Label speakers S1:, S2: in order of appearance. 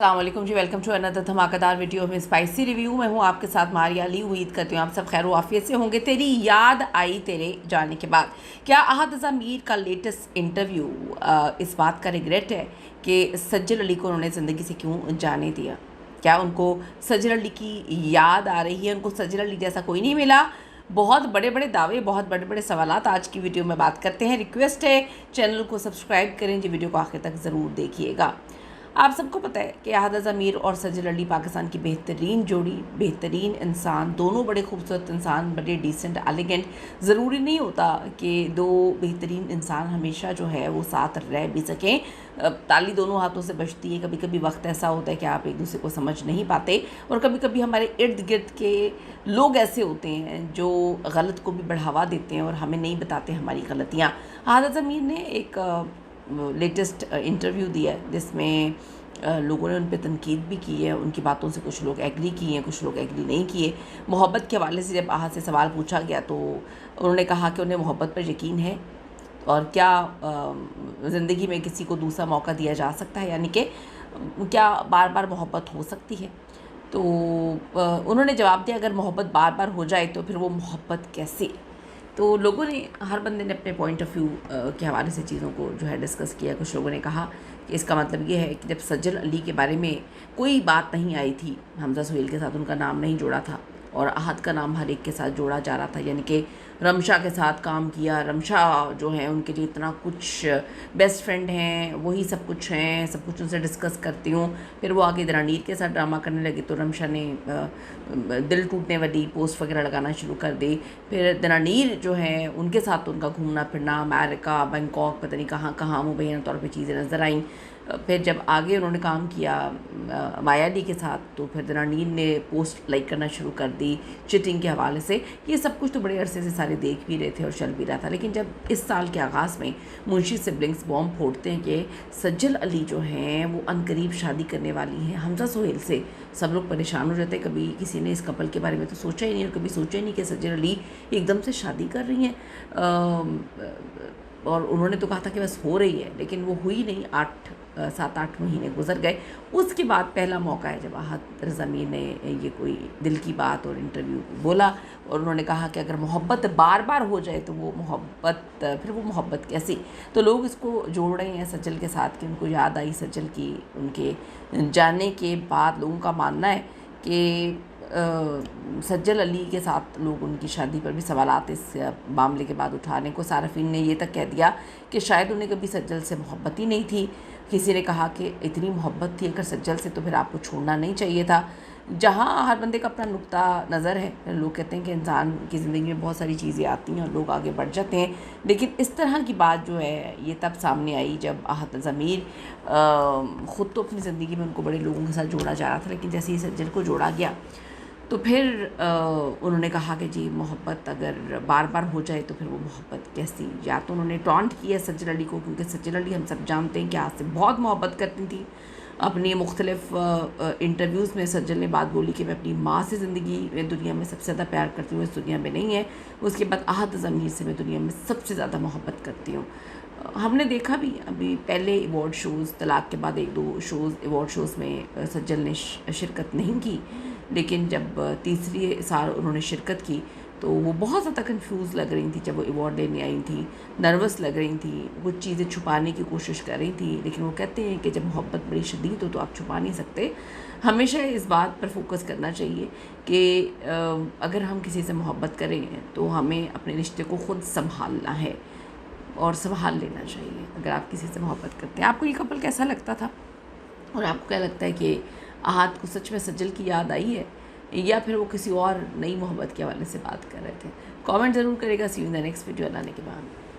S1: अस्सलाम वालेकुम जी, welcome to another धमाकेदार वीडियो में स्पाइसी रिव्यू। मैं हूँ आपके साथ मारिया अली। उम्मीद करती हूँ आप सब खैर आफियत से होंगे। तेरी याद आई तेरे जाने के बाद, क्या अहद रज़ा मीर का लेटेस्ट इंटरव्यू इस बात का रिग्रेट है कि सज्जल अली को उन्होंने ज़िंदगी से क्यों जाने दिया? क्या उनको सज्जल अली की याद आ रही है? उनको सज्जल अली जैसा कोई नहीं मिला? बहुत बड़े बड़े दावे, बहुत बड़े बड़े सवालात आज की वीडियो में बात करते हैं। रिक्वेस्ट है चैनल को सब्सक्राइब करें जी, वीडियो को आखिर तक ज़रूर देखिएगा। आप सबको पता है कि अहद रज़ा मीर और सज्जल अली पाकिस्तान की बेहतरीन जोड़ी, बेहतरीन इंसान, दोनों बड़े खूबसूरत इंसान, बड़े डिसेंट एलिगेंट। ज़रूरी नहीं होता कि दो बेहतरीन इंसान हमेशा जो है वो साथ रह भी सकें। ताली दोनों हाथों से बजती है। कभी कभी वक्त ऐसा होता है कि आप एक दूसरे को समझ नहीं पाते, और कभी कभी हमारे इर्द गिर्द के लोग ऐसे होते हैं जो गलत को भी बढ़ावा देते हैं और हमें नहीं बताते हमारी गलतियाँ। अहद रज़ा मीर ने एक लेटेस्ट इंटरव्यू दिया है जिसमें लोगों ने उन पर तनकीद भी की है। उनकी बातों से कुछ लोग एग्री किए हैं, कुछ लोग एग्री नहीं किए। मोहब्बत के हवाले से जब अहद से सवाल पूछा गया तो उन्होंने कहा कि उन्हें मोहब्बत पर यकीन है और क्या ज़िंदगी में किसी को दूसरा मौका दिया जा सकता है, यानी कि क्या बार बार मोहब्बत हो सकती है। तो उन्होंने जवाब दिया, अगर मोहब्बत बार बार हो जाए तो फिर वो मोहब्बत कैसे। तो लोगों ने, हर बंदे ने अपने पॉइंट ऑफ व्यू के हवाले से चीज़ों को जो है डिस्कस किया। कुछ लोगों ने कहा कि इसका मतलब ये है कि जब सज्जल अली के बारे में कोई बात नहीं आई थी, हमज़ा सुहेल के साथ उनका नाम नहीं जोड़ा था और अहद का नाम हर एक के साथ जोड़ा जा रहा था, यानी कि रमशा के साथ काम किया। रमशा जो है उनके लिए इतना कुछ, बेस्ट फ्रेंड हैं, वही सब कुछ हैं, सब कुछ उनसे डिस्कस करती हूँ। फिर वो आगे दरानीर के साथ ड्रामा करने लगे तो रमशा ने दिल टूटने वाली पोस्ट वगैरह लगाना शुरू कर दी। फिर दरानीर जो है उनके साथ तो उनका घूमना फिरना, अमेरिका, बैंकॉक, पता नहीं कहाँ कहाँ मुबैना तौर पर चीज़ें नज़र आईं। फिर जब आगे उन्होंने काम किया माया दी के साथ तो फिर दरानीर ने पोस्ट लाइक करना शुरू कर दी चिटिंग के हवाले से। ये सब कुछ तो बड़े अरसे से सारे देख भी रहे थे और चल भी रहा था। लेकिन जब इस साल के आगाज़ में मुंशी सिबलिंग्स बॉम्ब फोड़ते हैं कि सज्जल अली जो हैं वो अनकरीब शादी करने वाली हैं हमज़ा सुहेल से, सब लोग परेशान हो जाते हैं। कभी किसी ने इस कपल के बारे में तो सोचा ही नहीं, और कभी सोचा ही नहीं कि सज्जल अली एकदम से शादी कर रही हैं। और उन्होंने तो कहा था कि बस हो रही है, लेकिन वो हुई नहीं। 7-8 महीने गुजर गए। उसके बाद पहला मौका है जब अहद रज़ा मीर ने ये कोई दिल की बात और इंटरव्यू बोला, और उन्होंने कहा कि अगर मोहब्बत बार बार हो जाए तो वो मोहब्बत, फिर वो मोहब्बत कैसी। तो लोग इसको जोड़ रहे हैं सज्जल के साथ कि उनको याद आई सज्जल की उनके जाने के बाद। लोगों का मानना है कि सज्जल अली के साथ लोग उनकी शादी पर भी सवालात इस मामले के बाद उठाने को, सारफीन ने ये तक कह दिया कि शायद उन्हें कभी सज्जल से मोहब्बत ही नहीं थी। किसी ने कहा कि इतनी मोहब्बत थी अगर सज्जल से तो फिर आपको छोड़ना नहीं चाहिए था। जहाँ हर बंदे का अपना नुक्ता नज़र है। लोग कहते हैं कि इंसान की ज़िंदगी में बहुत सारी चीज़ें आती हैं और लोग आगे बढ़ जाते हैं, लेकिन इस तरह की बात जो है ये तब सामने आई जब अहद रज़ा मीर ख़ुद तो अपनी ज़िंदगी में उनको बड़े लोगों के साथ जोड़ा जा रहा था, लेकिन जैसे ही सज्जल को जोड़ा गया तो फिर उन्होंने कहा कि जी मोहब्बत अगर बार बार हो जाए तो फिर वो मोहब्बत कैसी। या तो उन्होंने टॉन्ट किया सज्जल अली को, क्योंकि सज्जल अली हम सब जानते हैं कि आज से बहुत मोहब्बत करती थी। अपनी मुख्तलिफ इंटरव्यूज़ में सज्जल ने बात बोली कि मैं अपनी माँ से ज़िंदगी में दुनिया में सबसे ज़्यादा प्यार करती हूँ, इस दुनिया में नहीं है। उसके बाद अहद रज़ा मीर से मैं दुनिया में सबसे ज़्यादा मोहब्बत करती हूँ। हमने देखा भी अभी पहले अवार्ड शोज़, तलाक के बाद 1-2 शोज़, अवार्ड शोज़ में सज्जल ने शिरकत नहीं की, लेकिन जब तीसरी साल उन्होंने शिरकत की तो वो बहुत ज़्यादा कंफ्यूज लग रही थी। जब वो अवार्ड लेने आई थी नर्वस लग रही थी, कुछ चीज़ें छुपाने की कोशिश कर रही थी। लेकिन वो कहते हैं कि जब मोहब्बत बड़ी शदीद हो तो आप छुपा नहीं सकते। हमेशा इस बात पर फोकस करना चाहिए कि अगर हम किसी से मोहब्बत करें तो हमें अपने रिश्ते को ख़ुद संभालना है और संभाल लेना चाहिए अगर आप किसी से मोहब्बत करते हैं। आपको ये कपल कैसा लगता था, और आपको क्या लगता है कि अहद को सच में सज्जल की याद आई है या फिर वो किसी और नई मोहब्बत के हवाले से बात कर रहे थे? कमेंट ज़रूर करेगा। See you in the next video. अल्लाह ने के बाद।